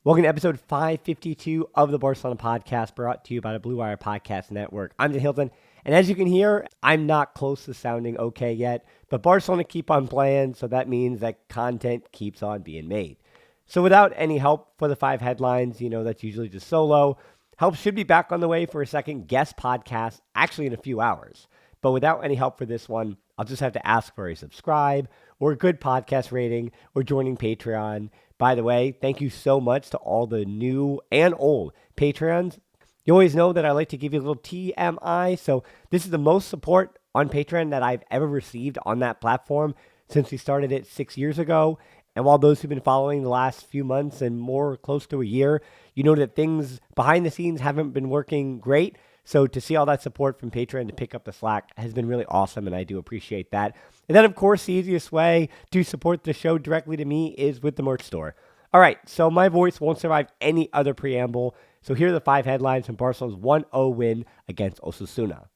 Welcome to episode 552 of the Barcelona podcast, brought to you by the Blue Wire Podcast Network. I'm Dan Hilton, and as you can hear, I'm not close to sounding okay yet, but Barcelona keep on playing, so that means that content keeps on being made. So without any help for the 5 headlines, that's usually just solo. Help should be back on the way for a second guest podcast, actually in a few hours. But without any help for this one, I'll just have to ask for a subscribe or a good podcast rating or joining Patreon. By the way, thank you so much to all the new and old Patreons. You always know that I like to give you a little TMI. So this is the most support on Patreon that I've ever received on that platform since we started it 6 years ago. And while those who've been following the last few months and more close to a year, you know that things behind the scenes haven't been working great. So to see all that support from Patreon to pick up the slack has been really awesome, and I do appreciate that. And then, of course, the easiest way to support the show directly to me is with the merch store. All right, so my voice won't survive any other preamble. So here are the 5 headlines from Barcelona's 1-0 win against Osasuna.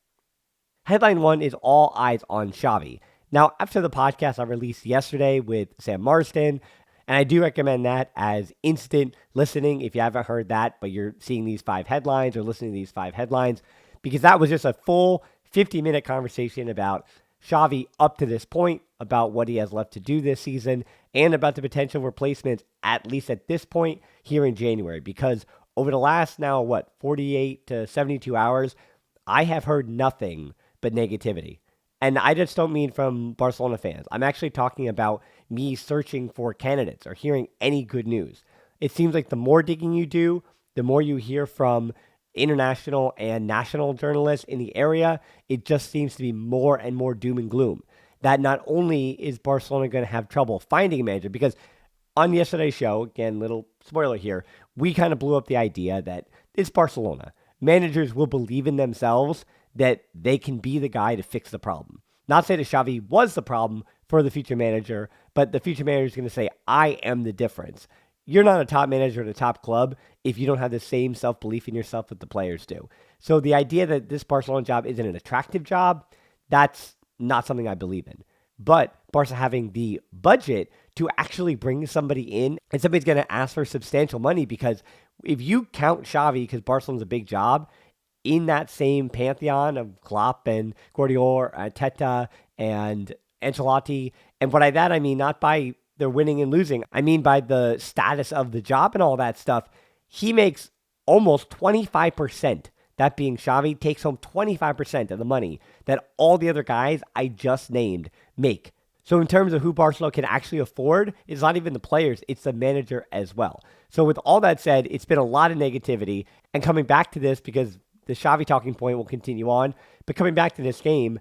Headline 1 is all eyes on Xavi. Now, after the podcast I released yesterday with Sam Marston, and I do recommend that as instant listening if you haven't heard that, but you're seeing these 5 headlines or listening to these 5 headlines, because that was just a full 50-minute conversation about Xavi up to this point, about what he has left to do this season, and about the potential replacements, at least at this point here in January. Because over the last 48 to 72 hours, I have heard nothing but negativity. And I just don't mean from Barcelona fans. I'm actually talking about me searching for candidates or hearing any good news. It seems like the more digging you do, the more you hear from international and national journalists in the area. It just seems to be more and more doom and gloom. That not only is Barcelona going to have trouble finding a manager, because on yesterday's show, again, little spoiler here, we kind of blew up the idea that it's Barcelona. Managers will believe in themselves that they can be the guy to fix the problem. Not say that Xavi was the problem for the future manager, but the future manager is going to say, I am the difference. You're not a top manager at a top club if you don't have the same self-belief in yourself that the players do. So the idea that this Barcelona job isn't an attractive job, that's not something I believe in. But Barca having the budget to actually bring somebody in, and somebody's going to ask for substantial money, because if you count Xavi, because Barcelona's a big job, in that same pantheon of Klopp and Guardiola, Arteta and Ancelotti, and by that I mean not by their winning and losing, I mean by the status of the job and all that stuff, he makes almost 25%. That being Xavi takes home 25% of the money that all the other guys I just named make. So in terms of who Barcelona can actually afford, it's not even the players, it's the manager as well. So with all that said, it's been a lot of negativity, and coming back to this, because the Xavi talking point will continue on, but coming back to this game,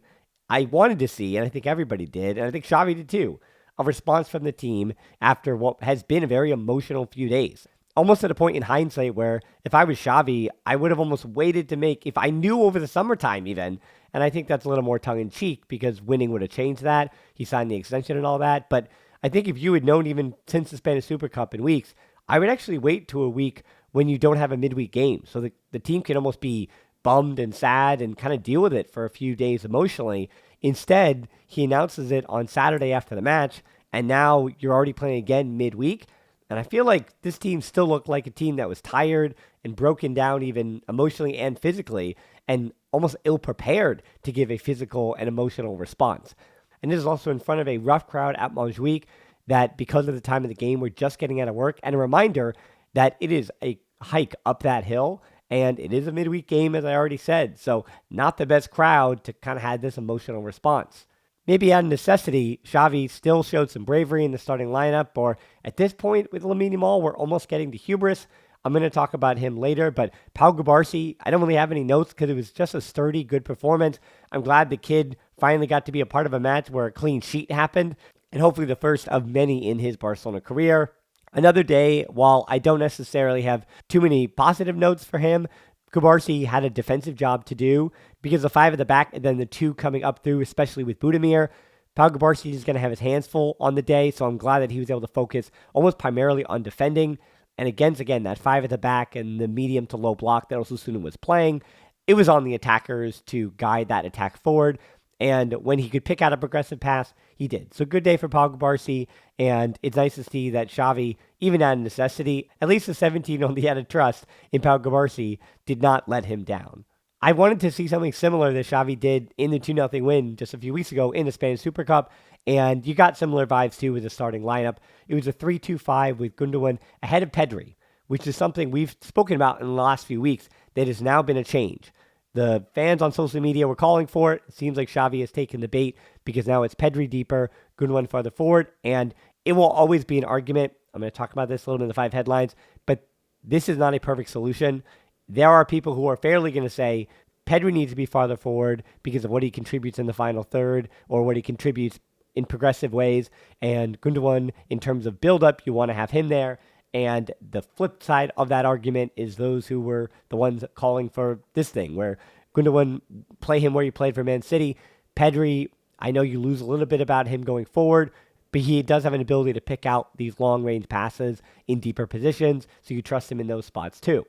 I wanted to see, and I think everybody did, and I think Xavi did too, a response from the team after what has been a very emotional few days. Almost at a point in hindsight where if I was Xavi, I would have almost waited to make, if I knew over the summertime even, and I think that's a little more tongue-in-cheek because winning would have changed that. He signed the extension and all that, but I think if you had known even since the Spanish Super Cup in weeks, I would actually wait to a week when you don't have a midweek game. So the team can almost be bummed and sad and kind of deal with it for a few days emotionally. Instead, he announces it on Saturday after the match, and now you're already playing again midweek. And I feel like this team still looked like a team that was tired and broken down even emotionally and physically, and almost ill-prepared to give a physical and emotional response. And this is also in front of a rough crowd at Montjuic that, because of the time of the game, we're just getting out of work. And a reminder that it is a hike up that hill, and it is a midweek game, as I already said. So not the best crowd to kind of have this emotional response. Maybe out of necessity, Xavi still showed some bravery in the starting lineup, or at this point with Lamine Yamal, we're almost getting to hubris. I'm going to talk about him later, but Pau Cubarsí, I don't really have any notes because it was just a sturdy, good performance. I'm glad the kid finally got to be a part of a match where a clean sheet happened, and hopefully the first of many in his Barcelona career. Another day, while I don't necessarily have too many positive notes for him, Cubarsí had a defensive job to do because the 5 at the back and then the 2 coming up through, especially with Budimir. Pau Cubarsí is going to have his hands full on the day, so I'm glad that he was able to focus almost primarily on defending. And again, that 5 at the back and the medium to low block that Osasuna was playing, it was on the attackers to guide that attack forward. And when he could pick out a progressive pass, he did. So good day for Pau Cubarsí, and it's nice to see that Xavi even out of necessity. At least the 17 on the added trust in Pau Cubarsí did not let him down. I wanted to see something similar that Xavi did in the 2-0 win just a few weeks ago in the Spanish Super Cup, and you got similar vibes too with the starting lineup. It was a 3-2-5 with Gundogan ahead of Pedri, which is something we've spoken about in the last few weeks that has now been a change. The fans on social media were calling for it. It seems like Xavi has taken the bait because now it's Pedri deeper, Gundogan farther forward, and it will always be an argument. I'm going to talk about this a little bit in the 5 headlines, but this is not a perfect solution. There are people who are fairly going to say Pedri needs to be farther forward because of what he contributes in the final third or what he contributes in progressive ways, and Gundogan, in terms of build-up, you want to have him there. And the flip side of that argument is those who were the ones calling for this thing, where Gundogan, play him where you played for Man City. Pedri, I know you lose a little bit about him going forward, but he does have an ability to pick out these long-range passes in deeper positions, so you trust him in those spots too.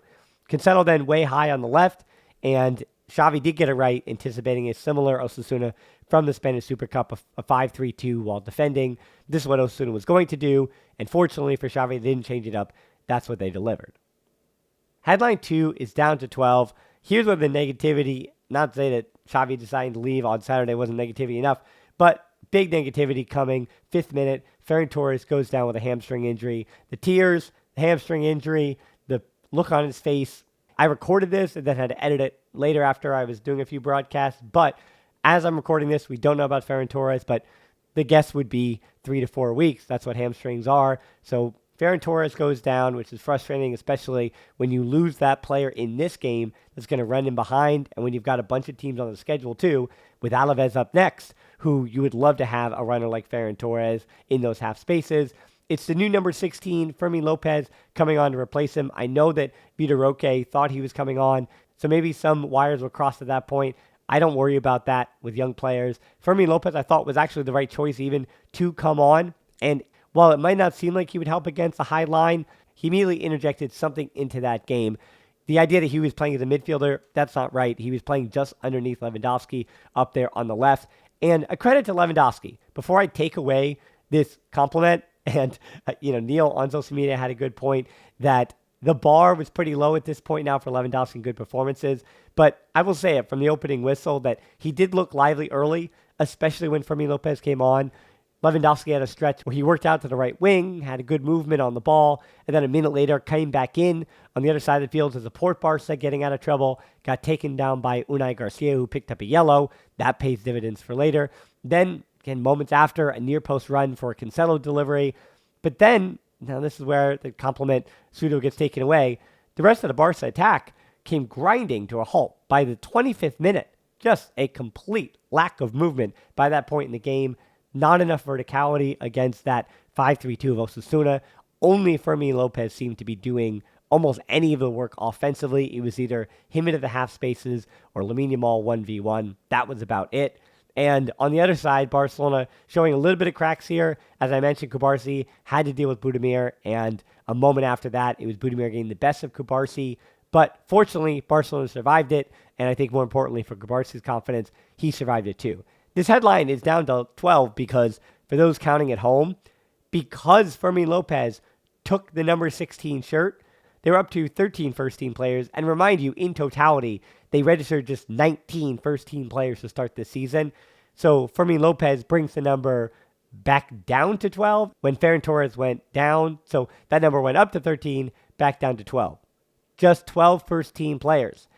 Cancelo then way high on the left, and Xavi did get it right, anticipating a similar Osasuna from the Spanish Super Cup, a 5-3-2 while defending. This is what Osasuna was going to do, and fortunately for Xavi, they didn't change it up. That's what they delivered. Headline 2 is down to 12. Here's where the negativity, not to say that Xavi deciding to leave on Saturday wasn't negativity enough, but big negativity coming. 5th minute, Ferran Torres goes down with a hamstring injury. The tears, the hamstring injury, the look on his face. I recorded this and then had to edit it later after I was doing a few broadcasts, but as I'm recording this, we don't know about Ferran Torres, but the guess would be 3 to 4 weeks. That's what hamstrings are. So Ferran Torres goes down, which is frustrating, especially when you lose that player in this game that's going to run in behind, and when you've got a bunch of teams on the schedule too, with Alaves up next, who you would love to have a runner like Ferran Torres in those half spaces. It's the new number 16, Fermin Lopez, coming on to replace him. I know that Vitor Roque thought he was coming on, so maybe some wires were crossed at that point. I don't worry about that with young players. Fermin Lopez, I thought, was actually the right choice even to come on. And while it might not seem like he would help against the high line, he immediately interjected something into that game. The idea that he was playing as a midfielder, that's not right. He was playing just underneath Lewandowski up there on the left. And a credit to Lewandowski. Before I take away this compliment, and Neil on social media had a good point that the bar was pretty low at this point now for Lewandowski in good performances. But I will say it from the opening whistle that he did look lively early, especially when Fermin Lopez came on. Lewandowski had a stretch where he worked out to the right wing, had a good movement on the ball, and then a minute later came back in on the other side of the field to support Barça getting out of trouble, got taken down by Unai Garcia, who picked up a yellow. That pays dividends for later. Then, again, moments after, a near-post run for a Cancelo delivery. But then, now this is where the compliment pseudo gets taken away. The rest of the Barca attack came grinding to a halt by the 25th minute. Just a complete lack of movement by that point in the game. Not enough verticality against that 5-3-2 of Osasuna. Only Fermin Lopez seemed to be doing almost any of the work offensively. It was either him into the half spaces or Lamine Yamal 1v1. That was about it. And on the other side, Barcelona showing a little bit of cracks here. As I mentioned, Cubarsí had to deal with Budimir, and a moment after that, it was Budimir getting the best of Cubarsí. But fortunately, Barcelona survived it, and I think more importantly for Cubarsí's confidence, he survived it too. This headline is down to 12 because, for those counting at home, because Fermin Lopez took the number 16 shirt, they were up to 13 first-team players. And remind you, in totality, they registered just 19 first-team players to start this season. So Fermin Lopez brings the number back down to 12 when Ferran Torres went down. So that number went up to 13, back down to 12. Just 12 first-team players.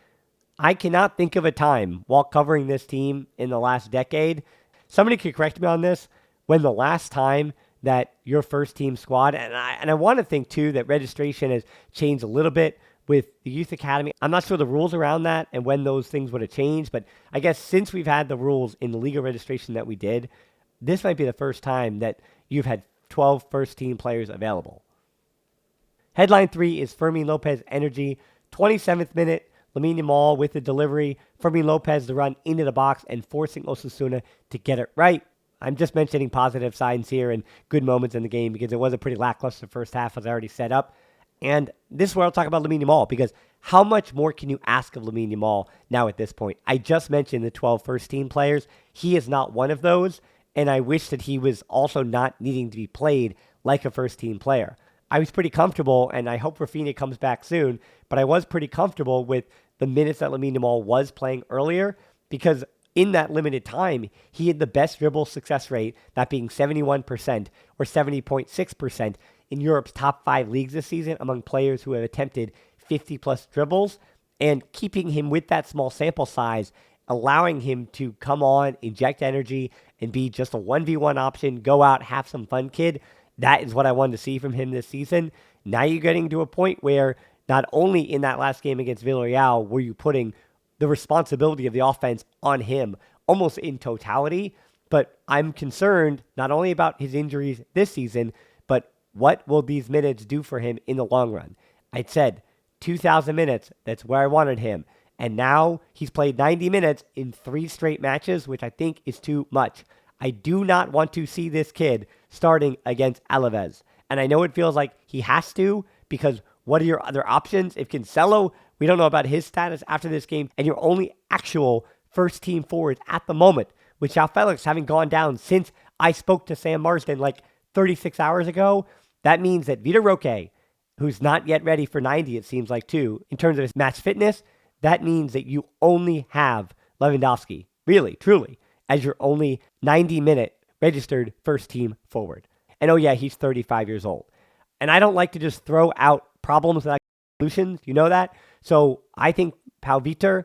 I cannot think of a time while covering this team in the last decade, somebody could correct me on this, when the last time that your first team squad, and I want to think too that registration has changed a little bit with the youth academy. I'm not sure the rules around that and when those things would have changed, but I guess since we've had the rules in the legal registration that we did, this might be the first time that you've had 12 first team players available. Headline 3 is Fermin Lopez energy. 27th minute, Lamine Yamal with the delivery. Fermin Lopez the run into the box and forcing Osasuna to get it right. I'm just mentioning positive signs here and good moments in the game because it was a pretty lackluster first half, as I already set up. And this is where I'll talk about Lamine Yamal, because how much more can you ask of Lamine Yamal now at this point? I just mentioned the 12 first-team players. He is not one of those, and I wish that he was also not needing to be played like a first-team player. I was pretty comfortable, and I hope Rafinha comes back soon, but I was pretty comfortable with the minutes that Lamine Yamal was playing earlier, because in that limited time, he had the best dribble success rate, that being 71% or 70.6% in Europe's top 5 leagues this season among players who have attempted 50-plus dribbles, and keeping him with that small sample size, allowing him to come on, inject energy, and be just a 1v1 option, go out, have some fun, kid. That is what I wanted to see from him this season. Now you're getting to a point where not only in that last game against Villarreal were you putting the responsibility of the offense on him almost in totality, but I'm concerned not only about his injuries this season, but what will these minutes do for him in the long run? I said 2,000 minutes, that's where I wanted him. And now he's played 90 minutes in 3 straight matches, which I think is too much. I do not want to see this kid starting against Alaves. And I know it feels like he has to, because what are your other options? If Cancelo, we don't know about his status after this game, and your only actual first-team forwards at the moment, with João Felix having gone down since I spoke to Sam Marsden like 36 hours ago, that means that Vitor Roque, who's not yet ready for 90, it seems like too, in terms of his match fitness, that means that you only have Lewandowski, really, truly, as your only 90-minute registered first-team forward. And oh yeah, he's 35 years old. And I don't like to just throw out problems without solutions, you know that? So I think Pau Vitor,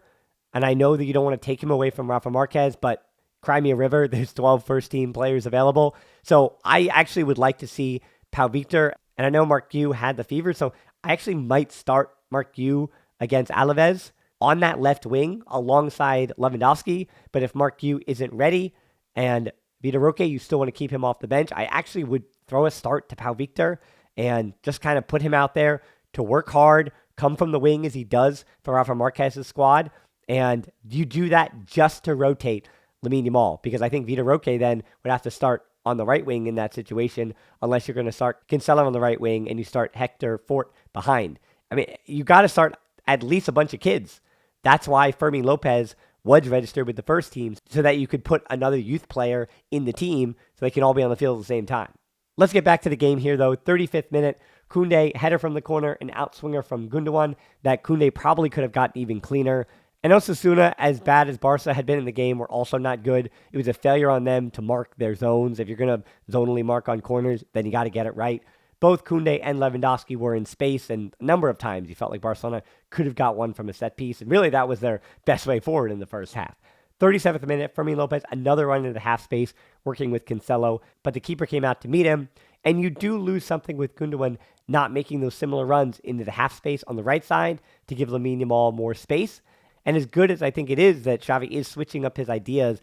and I know that you don't want to take him away from Rafa Marquez, but cry me a river, there's 12 first-team players available. So I actually would like to see Pau Vitor, and I know Marc Guiu had the fever, so I actually might start Marc Guiu against Alaves on that left wing alongside Lewandowski. But if Marc Guiu isn't ready and Vitor Roque, you still want to keep him off the bench, I actually would throw a start to Pau Vitor and just kind of put him out there to work hard, come from the wing as he does for Rafa Marquez's squad. And you do that just to rotate Lamine Yamal, because I think Vitor Roque then would have to start on the right wing in that situation, unless you're going to start Cancelo on the right wing and you start Hector Fort behind. I mean, you got to start at least a bunch of kids. That's why Fermin Lopez was registered with the first team, so that you could put another youth player in the team so they can all be on the field at the same time. Let's get back to the game here, though. 35th minute, Koundé, header from the corner, an outswinger from Gundogan that Koundé probably could have gotten even cleaner. And Osasuna, as bad as Barça had been in the game, were also not good. It was a failure on them to mark their zones. If you're going to zonally mark on corners, then you got to get it right. Both Koundé and Lewandowski were in space, and a number of times you felt like Barcelona could have got one from a set piece, and really that was their best way forward in the first half. 37th minute, Fermin Lopez, another run into the half space, working with Cancelo, but the keeper came out to meet him, and you do lose something with Gundogan not making those similar runs into the half space on the right side to give Lamine Yamal more space. And as good as I think it is that Xavi is switching up his ideas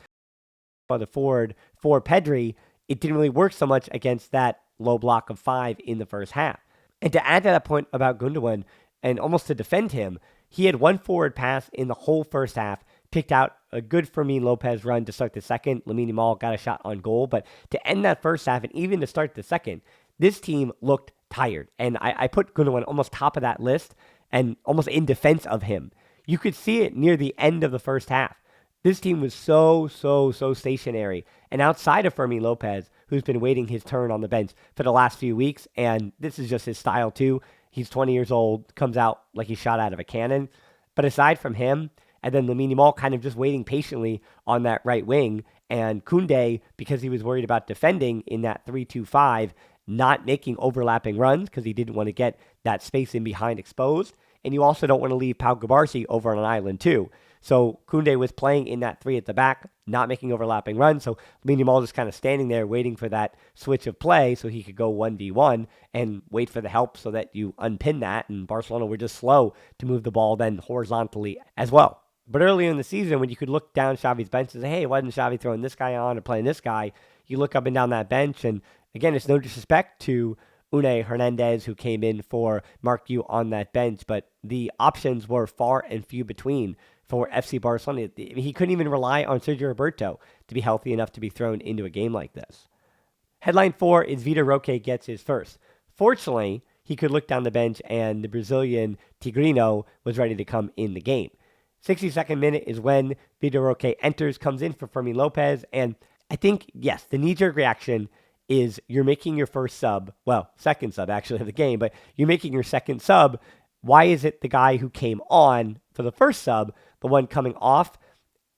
on the forward for Pedri, it didn't really work so much against that low block of 5 in the first half. And to add to that point about Gundogan, and almost to defend him, he had one forward pass in the whole first half, picked out a good Fermin Lopez run to start the second. Lamine Yamal got a shot on goal, but to end that first half and even to start the second, this team looked tired. And I put Gundogan almost top of that list and almost in defense of him. You could see it near the end of the first half. This team was so stationary. And outside of Fermin Lopez, who's been waiting his turn on the bench for the last few weeks, and this is just his style too. He's 20 years old, comes out like he's shot out of a cannon. But aside from him, and then Lamine Yamal kind of just waiting patiently on that right wing, and Koundé, because he was worried about defending in that 3-2-5, not making overlapping runs because he didn't want to get that space in behind exposed. And you also don't want to leave Pau Gabarsi over on an island too. So Koundé was playing in that 3 at the back, not making overlapping runs. So Lamine Yamal just kind of standing there waiting for that switch of play so he could go 1v1 and wait for the help so that you unpin that. And Barcelona were just slow to move the ball then horizontally as well. But earlier in the season, when you could look down Xavi's bench and say, hey, why isn't Xavi throwing this guy on or playing this guy? You look up and down that bench, and again, it's no disrespect to Unai Hernandez, who came in for Marc Guiu on that bench, but the options were far and few between for FC Barcelona. He couldn't even rely on Sergio Roberto to be healthy enough to be thrown into a game like this. Headline 4 is Vitor Roque gets his first. Fortunately, he could look down the bench, and the Brazilian Tigrino was ready to come in the game. 62nd minute is when Vitor Roque enters, comes in for Fermin Lopez, and I think, yes, the knee-jerk reaction is you're making your first sub, well, second sub actually of the game, but you're making your second sub. Why is it the guy who came on for the first sub, the one coming off?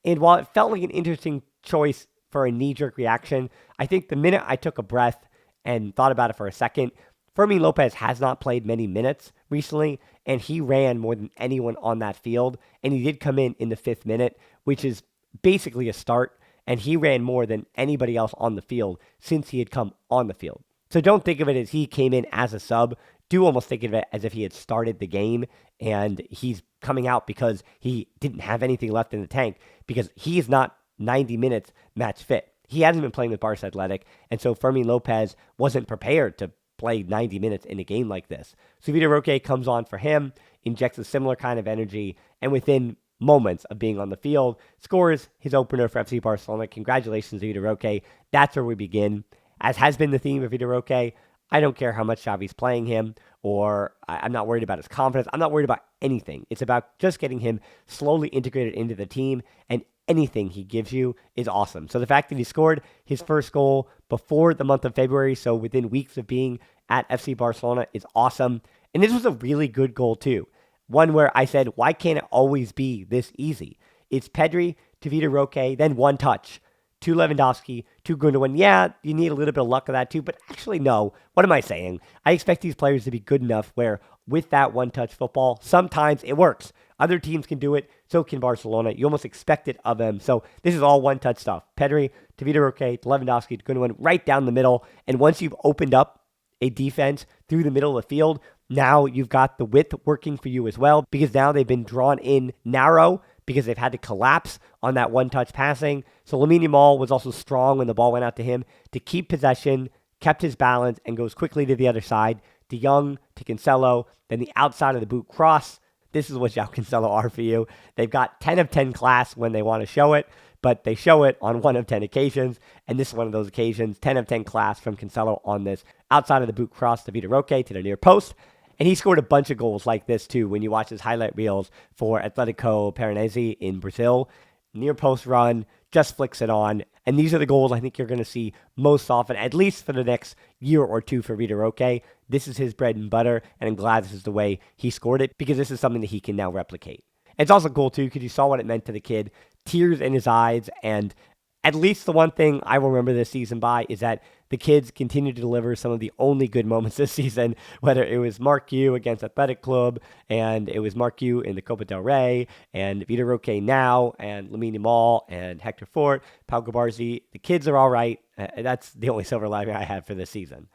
And while it felt like an interesting choice for a knee-jerk reaction, I think the minute I took a breath and thought about it for a second, Fermin Lopez has not played many minutes recently, and he ran more than anyone on that field, and he did come in the 5th minute, which is basically a start, and he ran more than anybody else on the field since he had come on the field. So don't think of it as he came in as a sub. Do almost think of it as if he had started the game, and he's coming out because he didn't have anything left in the tank, because he is not 90 minutes match fit. He hasn't been playing with Barça Athletic, and so Fermin Lopez wasn't prepared to play 90 minutes in a game like this. So Vitor Roque comes on for him, injects a similar kind of energy, and within moments of being on the field, scores his opener for FC Barcelona. Congratulations to Vitor Roque. That's where we begin. As has been the theme of Vitor Roque, I don't care how much Xavi's playing him, or I'm not worried about his confidence. I'm not worried about anything. It's about just getting him slowly integrated into the team, and anything he gives you is awesome. So the fact that he scored his first goal before the month of February, so within weeks of being at FC Barcelona, is awesome. And this was a really good goal too. One where I said, why can't it always be this easy? It's Pedri to Vitor Roque, then one touch to Lewandowski, to Gundogan. Yeah, you need a little bit of luck of that too, but actually no. What am I saying? I expect these players to be good enough where with that one-touch football, sometimes it works. Other teams can do it, so can Barcelona. You almost expect it of them. So this is all one-touch stuff. Pedri to Vitor Roque, to Lewandowski, to Gundogan, right down the middle. And once you've opened up a defense through the middle of the field, now you've got the width working for you as well, because now they've been drawn in narrow because they've had to collapse on that one-touch passing. So Lamine Yamal was also strong when the ball went out to him to keep possession, kept his balance, and goes quickly to the other side. De Jong to Cancelo, then the outside of the boot cross. This is what João Cancelo are for you. They've got 10 of 10 class when they want to show it, but they show it on 1 of 10 occasions, and this is one of those occasions. 10 of 10 class from Cancelo on this outside of the boot cross to Vitor Roque to the near post. And he scored a bunch of goals like this too when you watch his highlight reels for Atletico Paranaense in Brazil. Near post run, just flicks it on. And these are the goals I think you're going to see most often, at least for the next year or two for Vitor Roque. This is his bread and butter, and I'm glad this is the way he scored it, because this is something that he can now replicate. It's also cool too, because you saw what it meant to the kid. Tears in his eyes, and at least the one thing I will remember this season by is that the kids continue to deliver some of the only good moments this season, whether it was Marc Yu against Athletic Club, and it was Marc Yu in the Copa del Rey, and Vitor Roque now, and Lamine Yamal, and Hector Fort, Pau Gabarzi. The kids are all right. That's the only silver lining I have for this season.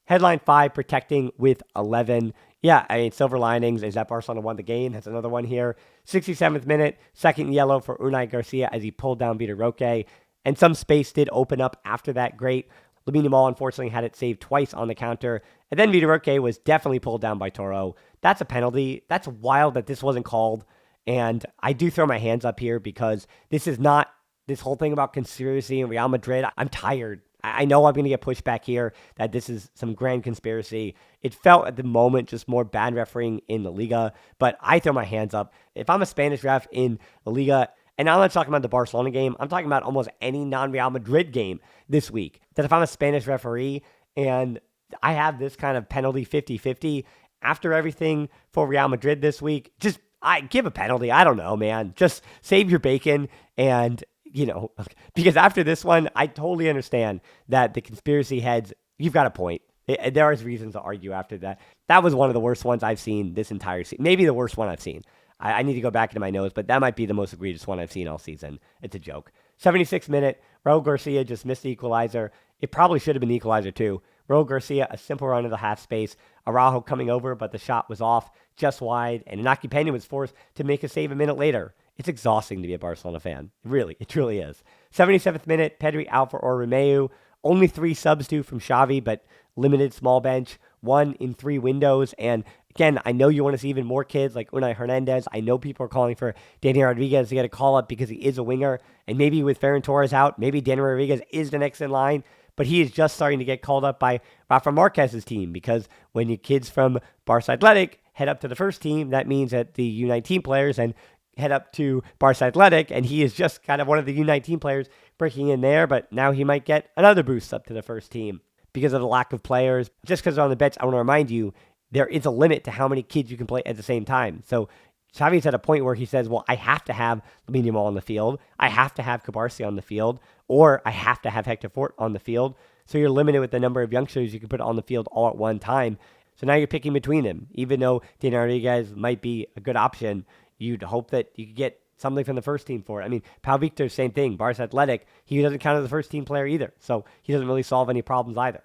Headline 5, protecting with 11. Yeah, I mean, silver linings is that Barcelona won the game. That's another one here. 67th minute, second yellow for Unai Garcia as he pulled down Vitor Roque. And some space did open up after that. Great. Lamine Yamal, unfortunately, had it saved twice on the counter. And then Vitor Roque was definitely pulled down by Toro. That's a penalty. That's wild that this wasn't called. And I do throw my hands up here, because this is not this whole thing about conspiracy in Real Madrid. I'm tired. I know I'm going to get pushback here that this is some grand conspiracy. It felt at the moment just more bad refereeing in the Liga, but I throw my hands up. If I'm a Spanish ref in the Liga, and I'm not talking about the Barcelona game, I'm talking about almost any non-Real Madrid game this week, that if I'm a Spanish referee and I have this kind of penalty 50-50 after everything for Real Madrid this week, just I give a penalty. I don't know, man. Just save your bacon, and because after this one, I totally understand that the conspiracy heads, you've got a point. There is reasons to argue after that. That was one of the worst ones I've seen this entire season. Maybe the worst one I've seen. I need to go back into my notes, but that might be the most egregious one I've seen all season. It's a joke. 76th minute, Raul Garcia just missed the equalizer. It probably should have been the equalizer too. Raul Garcia, a simple run to the half space. Araujo coming over, but the shot was off just wide, and Inaki Peña was forced to make a save a minute later. It's exhausting to be a Barcelona fan. It truly is. 77th minute, Pedri out for Romeu. Only 3 subs due from Xavi, but limited small bench. 1 in 3 windows. And again, I know you want to see even more kids like Unai Hernandez. I know people are calling for Dani Rodriguez to get a call up because he is a winger. And maybe with Ferran Torres out, maybe Dani Rodriguez is the next in line. But he is just starting to get called up by Rafa Marquez's team, because when your kids from Barça Athletic head up to the first team, that means that the U19 players and head up to Barça Athletic, and he is just kind of one of the U19 players breaking in there, but now he might get another boost up to the first team because of the lack of players. Just because they're on the bench, I want to remind you, there is a limit to how many kids you can play at the same time. So Xavi's at a point where he says, well, I have to have Lamine Yamal on the field, I have to have Cabarsi on the field, or I have to have Hector Fort on the field. So you're limited with the number of youngsters you can put on the field all at one time. So now you're picking between them. Even though Daniel Rodriguez might be a good option, you'd hope that you could get something from the first team for it. I mean, Pau Victor, same thing. Barça Athletic, he doesn't count as a first team player either. So he doesn't really solve any problems either.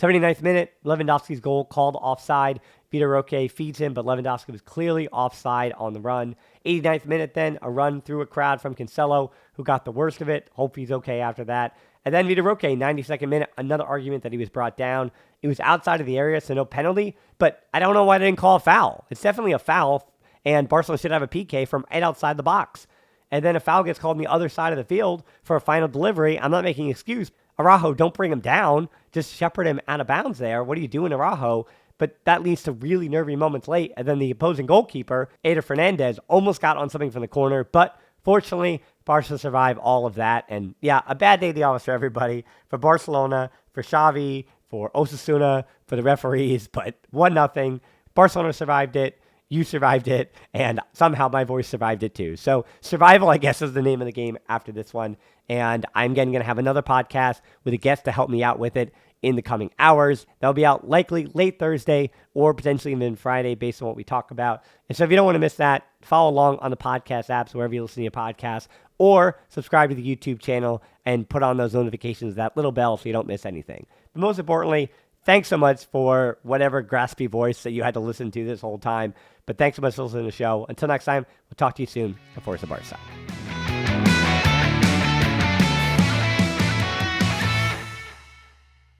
79th minute, Lewandowski's goal called offside. Vitor Roque feeds him, but Lewandowski was clearly offside on the run. 89th minute then, a run through a crowd from Cancelo, who got the worst of it. Hope he's okay after that. And then Vitor Roque, 92nd minute, another argument that he was brought down. It was outside of the area, so no penalty, but I don't know why they didn't call a foul. It's definitely a foul, and Barcelona should have a PK from right outside the box. And then a foul gets called on the other side of the field for a final delivery. I'm not making an excuse. Araujo, don't bring him down. Just shepherd him out of bounds there. What are you doing, Araujo? But that leads to really nervy moments late. And then the opposing goalkeeper, Eder Fernandez, almost got on something from the corner. But fortunately, Barca survived all of that. And yeah, a bad day at the office for everybody. For Barcelona, for Xavi, for Osasuna, for the referees. But 1-0. Barcelona survived it. You survived it, and somehow my voice survived it too. So survival, I guess, is the name of the game after this one. And I'm going to have another podcast with a guest to help me out with it in the coming hours. That'll be out likely late Thursday or potentially even Friday based on what we talk about. And so if you don't want to miss that, follow along on the podcast apps, wherever you listen to your podcasts, or subscribe to the YouTube channel and put on those notifications, that little bell, so you don't miss anything. But most importantly, thanks so much for whatever graspy voice that you had to listen to this whole time. But thanks so much for listening to the show. Until next time, we'll talk to you soon. And Forza Barca.